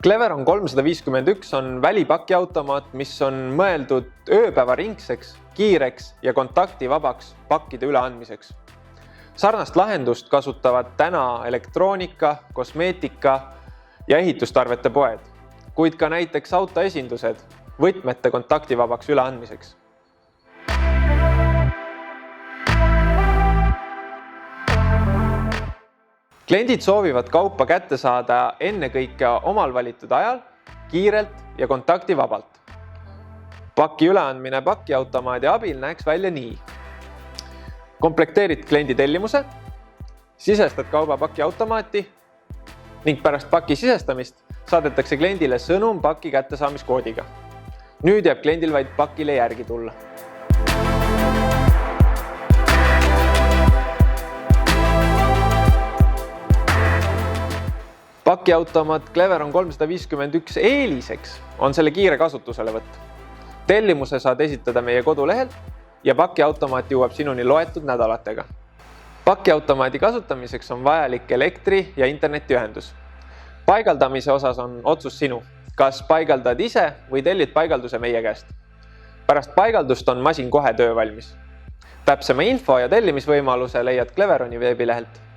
Cleveron 351 on välipakiautomaat, mis on mõeldud ööpäevaringseks, kiireks ja kontaktivabaks pakkide üleandmiseks. Sarnast lahendust kasutavad täna elektroonika, kosmeetika ja ehitustarvete poed, kuid ka näiteks autoesindused võtmete kontaktivabaks üleandmiseks. Kliendid soovivad kaupa kätte saada ennekõike omal valitud ajal, kiirelt ja kontaktivabalt. Paki üleandmine pakiautomaadi abil näeks välja nii. Komplekteerid kliendi tellimuse, sisestad kauba pakiautomaati ning pärast paki sisestamist saadetakse kliendile sõnum paki kättesaamiskoodiga. Nüüd jääb kliendil vaid pakile järgi tulla. Pakiautomaat Cleveron 351 eeliseks on selle kiire kasutuselevõtt. Tellimuse saad esitada meie kodulehelt ja pakiautomaat jõuab sinuni loetud nädalatega. Pakiautomaadi kasutamiseks on vajalik elektri- ja internetiühendus. Paigaldamise osas on otsus sinu, kas paigaldad ise või tellid paigalduse meie käest. Pärast paigaldust on masin kohe töövalmis. Täpsema info ja tellimisvõimaluse leiad Cleveroni veebilehelt.